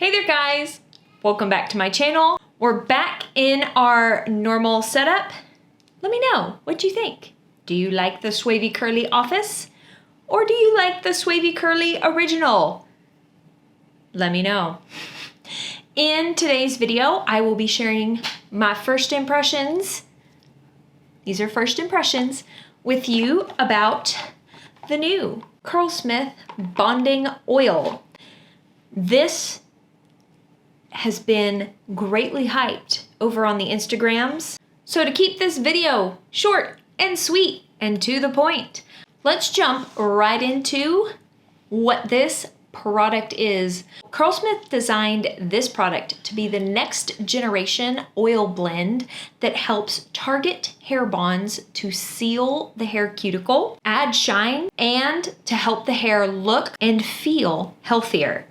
Hey there guys, welcome back to my channel. We're back in our normal setup. Let me know, what do you think? Do you like the Swavy Curly Office? Or do you like the Swavy Curly Original? Let me know. In today's video, I will be sharing my first impressions. These are first impressions with you about the new CurlSmith Bonding Oil. This has been greatly hyped over on the Instagrams. So to keep this video short and sweet and to the point, let's jump right into what this product is. CurlSmith designed this product to be the next generation oil blend that helps target hair bonds to seal the hair cuticle, add shine, and to help the hair look and feel healthier.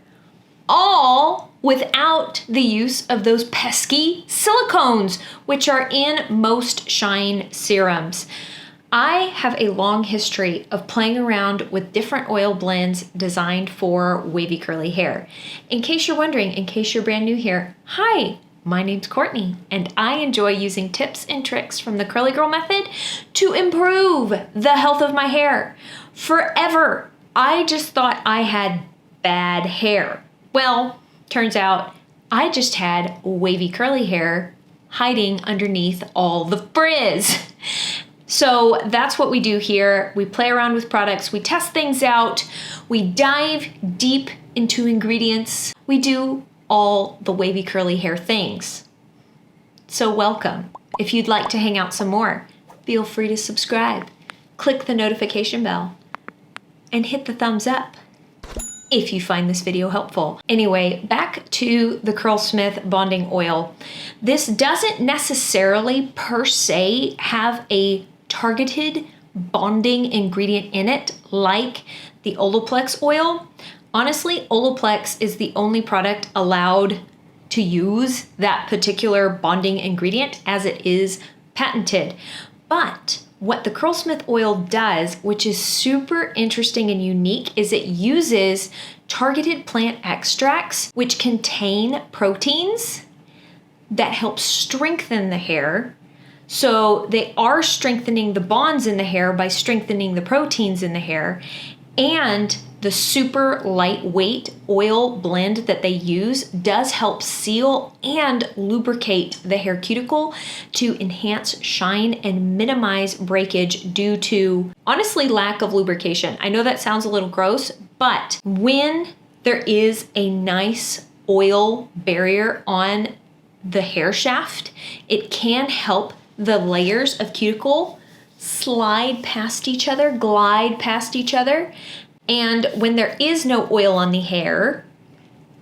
All without the use of those pesky silicones, which are in most shine serums. I have a long history of playing around with different oil blends designed for wavy curly hair. In case you're wondering, in case you're brand new here, hi, my name's Courtney, and I enjoy using tips and tricks from the Curly Girl method to improve the health of my hair. Forever, I just thought I had bad hair. Well, turns out I just had wavy curly hair hiding underneath all the frizz. So that's what we do here. We play around with products, we test things out, we dive deep into ingredients, we do all the wavy curly hair things. So welcome. If you'd like to hang out some more, feel free to subscribe, click the notification bell, and hit the thumbs up if you find this video helpful. Anyway, back to the CurlSmith Bonding Oil. This doesn't necessarily per se have a targeted bonding ingredient in it like the Olaplex Oil. Honestly, Olaplex is the only product allowed to use that particular bonding ingredient as it is patented. But what the CurlSmith Oil does, which is super interesting and unique, is it uses targeted plant extracts which contain proteins that help strengthen the hair. So they are strengthening the bonds in the hair by strengthening the proteins in the hair, and the super lightweight oil blend that they use does help seal and lubricate the hair cuticle to enhance shine and minimize breakage due to, honestly, lack of lubrication. I know that sounds a little gross, but when there is a nice oil barrier on the hair shaft, it can help the layers of cuticle slide past each other, glide past each other. And when there is no oil on the hair,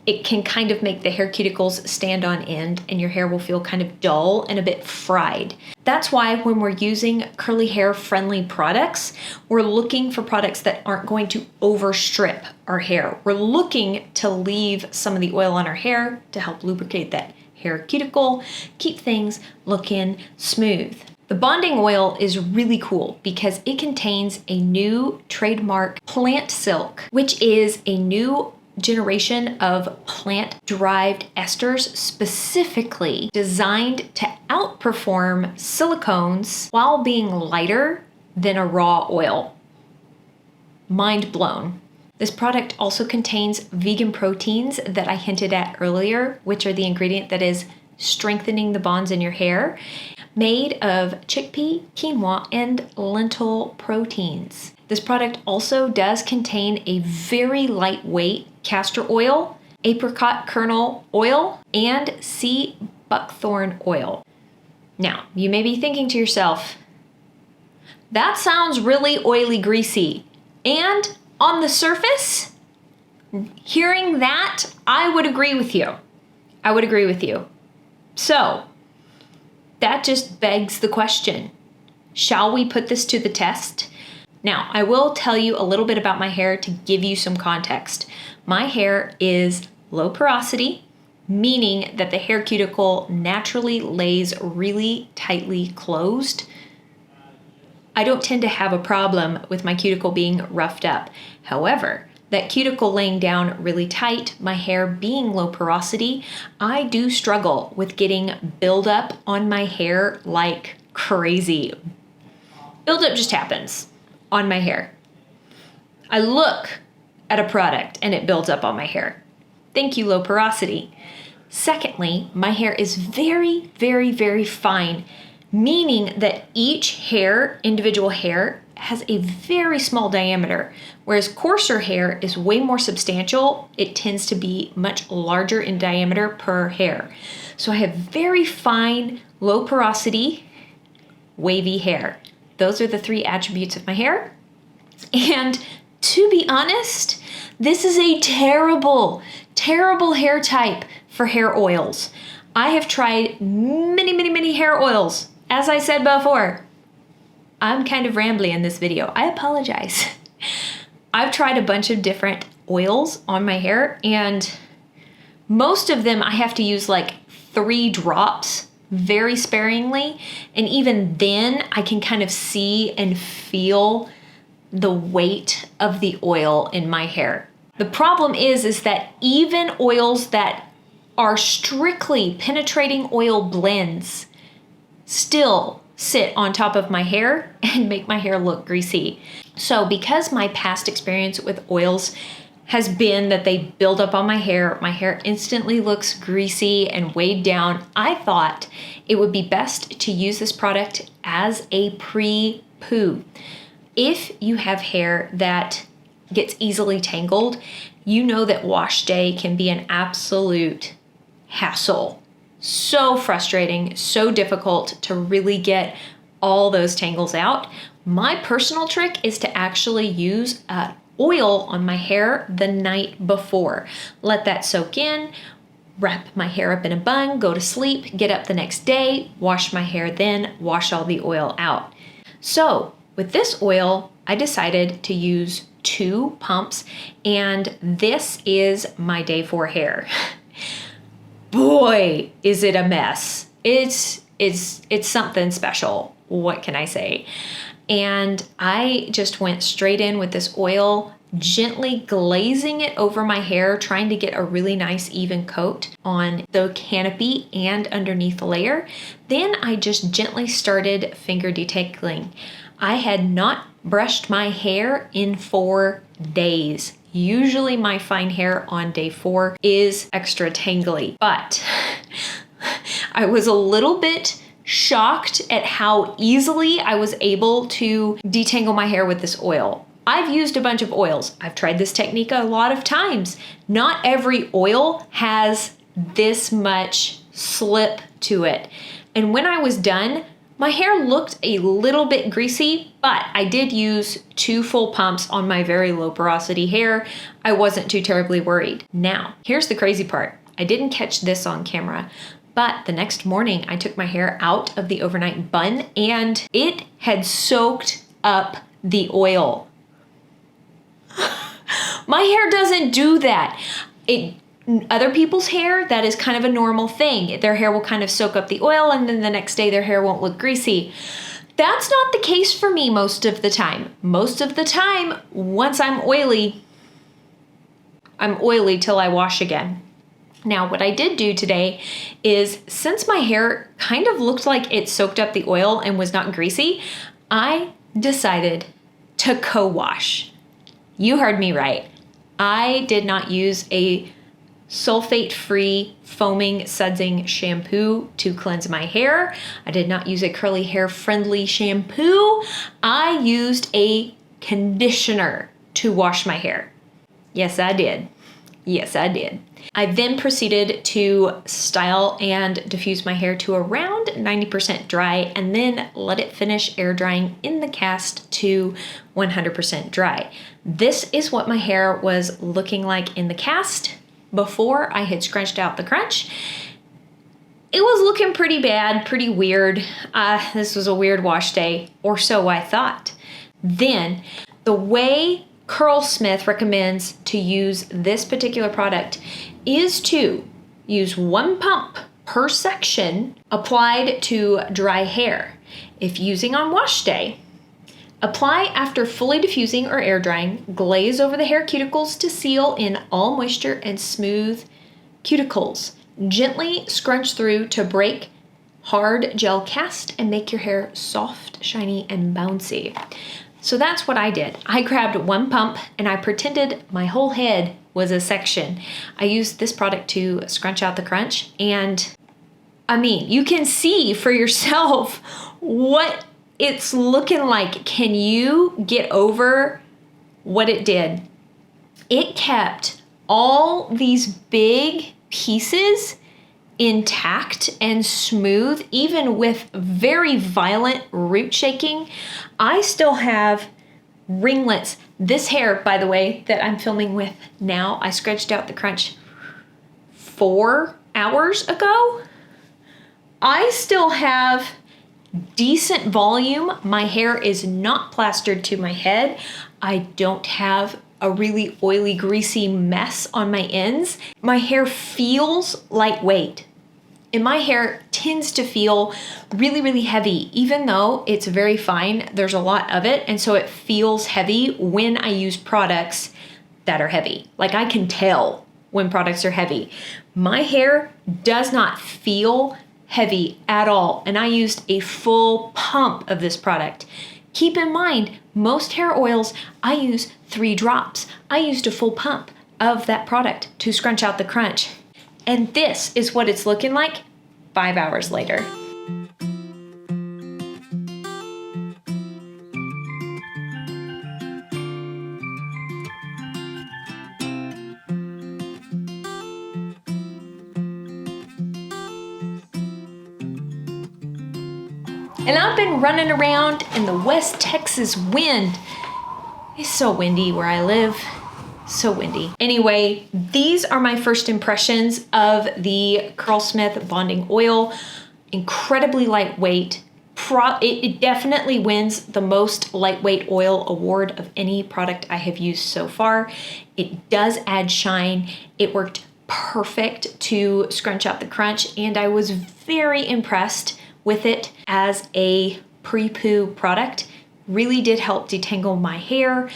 it can kind of make the hair cuticles stand on end and your hair will feel kind of dull and a bit fried. That's why when we're using curly hair friendly products, we're looking for products that aren't going to overstrip our hair. We're looking to leave some of the oil on our hair to help lubricate that hair cuticle, keep things looking smooth. The bonding oil is really cool because it contains a new trademark plant silk, which is a new generation of plant-derived esters specifically designed to outperform silicones while being lighter than a raw oil. Mind blown. This product also contains vegan proteins that I hinted at earlier, which are the ingredient that is strengthening the bonds in your hair, made of chickpea, quinoa, and lentil proteins. This product also does contain a very lightweight castor oil, apricot kernel oil, and sea buckthorn oil. Now, you may be thinking to yourself, that sounds really oily, greasy. And on the surface, hearing that, I would agree with you. I would agree with you. So, that just begs the question, shall we put this to the test? Now, I will tell you a little bit about my hair to give you some context. My hair is low porosity, meaning that the hair cuticle naturally lays really tightly closed. I don't tend to have a problem with my cuticle being roughed up. However, that cuticle laying down really tight, my hair being low porosity, I do struggle with getting buildup on my hair like crazy. Buildup just happens on my hair. I look at a product and it builds up on my hair. Thank you, low porosity. Secondly, my hair is very, very, very fine, meaning that each individual hair, has a very small diameter, whereas coarser hair is way more substantial. It tends to be much larger in diameter per hair. So I have very fine, low porosity, wavy hair. Those are the 3 attributes of my hair. And to be honest, this is a terrible, terrible hair type for hair oils. I have tried many, many, many hair oils. As I said before, I'm kind of rambly in this video. I apologize. I've tried a bunch of different oils on my hair, and most of them I have to use like 3 drops very sparingly. And even then I can kind of see and feel the weight of the oil in my hair. The problem is that even oils that are strictly penetrating oil blends still sit on top of my hair and make my hair look greasy. So because my past experience with oils has been that they build up on my hair instantly looks greasy and weighed down, I thought it would be best to use this product as a pre-poo. If you have hair that gets easily tangled, you know that wash day can be an absolute hassle. So frustrating, so difficult to really get all those tangles out. My personal trick is to actually use oil on my hair the night before. Let that soak in, wrap my hair up in a bun, go to sleep, get up the next day, wash my hair, then wash all the oil out. So with this oil, I decided to use 2 pumps, and this is my day 4 hair. Boy, is it a mess. It's something special. What can I say? And I just went straight in with this oil, gently glazing it over my hair, trying to get a really nice even coat on the canopy and underneath the layer. Then I just gently started finger detangling. I had not brushed my hair in 4 days. Usually my fine hair on day 4 is extra tangly, but I was a little bit shocked at how easily I was able to detangle my hair with this oil. I've used a bunch of oils. I've tried this technique a lot of times. Not every oil has this much slip to it. And when I was done, my hair looked a little bit greasy, but I did use 2 full pumps on my very low porosity hair. I wasn't too terribly worried. Now, here's the crazy part. I didn't catch this on camera, but the next morning I took my hair out of the overnight bun and it had soaked up the oil. My hair doesn't do that. Other people's hair, that is kind of a normal thing. Their hair will kind of soak up the oil and then the next day their hair won't look greasy. That's not the case for me most of the time. Most of the time, once I'm oily till I wash again. Now, what I did do today is, since my hair kind of looked like it soaked up the oil and was not greasy, I decided to co-wash. You heard me right. I did not use a sulfate-free foaming sudsing shampoo to cleanse my hair. I did not use a curly hair friendly shampoo. I used a conditioner to wash my hair. Yes, I did. Yes, I did. I then proceeded to style and diffuse my hair to around 90% dry and then let it finish air drying in the cast to 100% dry. This is what my hair was looking like in the cast before I had scrunched out the crunch. It was looking pretty bad, pretty weird. This was a weird wash day, or so I thought. Then, the way CurlSmith recommends to use this particular product is to use 1 pump per section applied to dry hair. If using on wash day, Apply after fully diffusing or air drying. Glaze over the hair cuticles to seal in all moisture and smooth cuticles. Gently scrunch through to break hard gel cast and make your hair soft, shiny, and bouncy. So that's what I did. I grabbed one pump and I pretended my whole head was a section. I used this product to scrunch out the crunch, and I mean, you can see for yourself what it's looking like. Can you get over what it did? It kept all these big pieces intact and smooth, even with very violent root shaking. I still have ringlets. This hair, by the way, that I'm filming with now, I scrunched out the crunch 4 hours ago. I still have decent volume. My hair is not plastered to my head. I don't have a really oily, greasy mess on my ends. My hair feels lightweight. And my hair tends to feel really, really heavy, even though it's very fine. There's a lot of it, and so it feels heavy when I use products that are heavy. Like, I can tell when products are heavy. My hair does not feel heavy at all, and I used a full pump of this product. Keep in mind, most hair oils, I use 3 drops. I used a full pump of that product to scrunch out the crunch. And this is what it's looking like 5 hours later. And I've been running around in the West Texas wind. It's so windy where I live. So windy. Anyway, these are my first impressions of the CurlSmith Bonding Oil. Incredibly lightweight. It definitely wins the most lightweight oil award of any product I have used so far. It does add shine. It worked perfect to scrunch out the crunch, and I was very impressed with it as a pre-poo product. Really did help detangle my hair.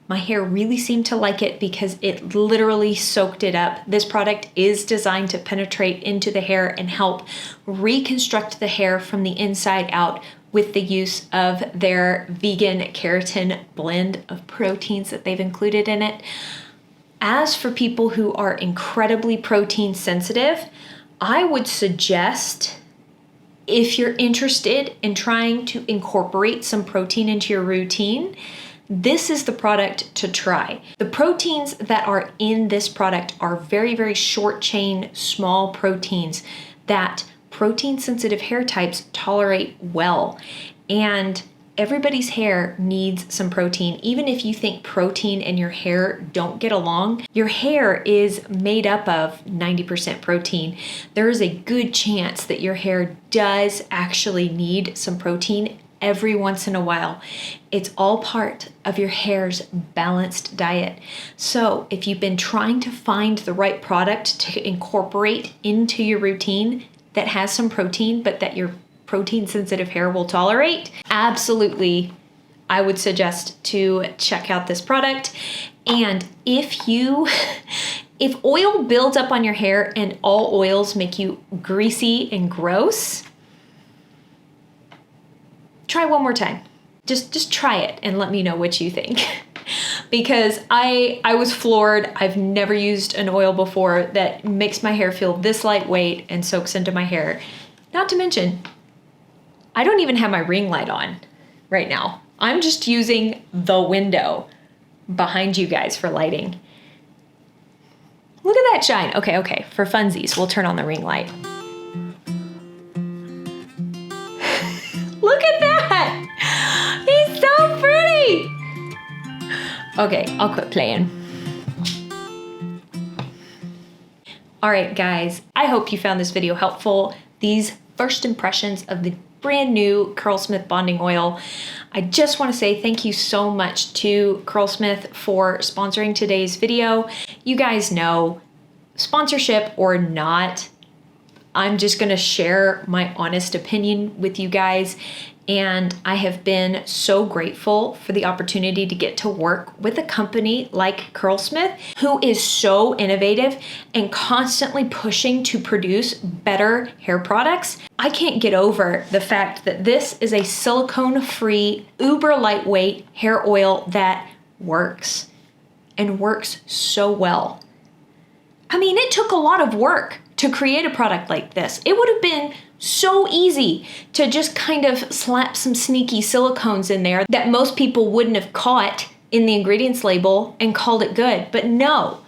My hair really seemed to like it because it literally soaked it up. This product is designed to penetrate into the hair and help reconstruct the hair from the inside out with the use of their vegan keratin blend of proteins that they've included in it. As for people who are incredibly protein sensitive, I would suggest, if you're interested in trying to incorporate some protein into your routine, this is the product to try. The proteins that are in this product are very, very short chain, small proteins that protein sensitive hair types tolerate well. And everybody's hair needs some protein. Even if you think protein and your hair don't get along, your hair is made up of 90% protein. There is a good chance that your hair does actually need some protein every once in a while. It's all part of your hair's balanced diet. So if you've been trying to find the right product to incorporate into your routine that has some protein, but that your protein sensitive hair will tolerate, absolutely, I would suggest to check out this product. And if oil builds up on your hair and all oils make you greasy and gross, try one more time. Just try it and let me know what you think. Because I was floored. I've never used an oil before that makes my hair feel this lightweight and soaks into my hair. Not to mention, I don't even have my ring light on right now. I'm just using the window behind you guys for lighting. Look at that shine. Okay, for funsies, we'll turn on the ring light. Look at that! He's so pretty! Okay, I'll quit playing. All right, guys, I hope you found this video helpful. These first impressions of the brand new CurlSmith Bonding Oil. I just want to say thank you so much to CurlSmith for sponsoring today's video. You guys know, sponsorship or not, I'm just gonna share my honest opinion with you guys. And I have been so grateful for the opportunity to get to work with a company like CurlSmith, who is so innovative and constantly pushing to produce better hair products. I can't get over the fact that this is a silicone-free, uber lightweight hair oil that works and works so well. I mean, it took a lot of work to create a product like this. It would have been so easy to just kind of slap some sneaky silicones in there that most people wouldn't have caught in the ingredients label and called it good. But no,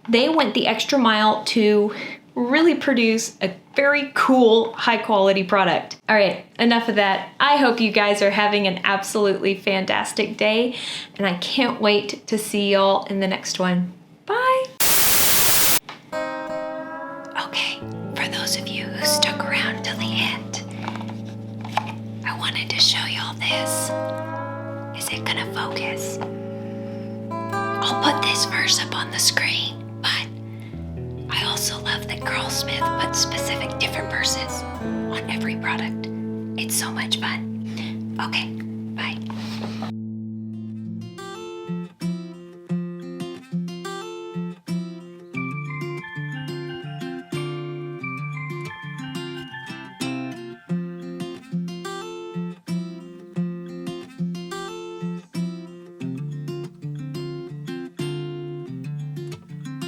they went the extra mile to really produce a very cool, high quality product. All right, enough of that. I hope you guys are having an absolutely fantastic day, and I can't wait to see y'all in the next one. Bye. Okay, for those of you who stuck around till the end, I wanted to show y'all this. Is it gonna focus? I'll put this verse up on the screen, but I also love that CurlSmith puts specific different verses on every product. It's so much fun. Okay, bye.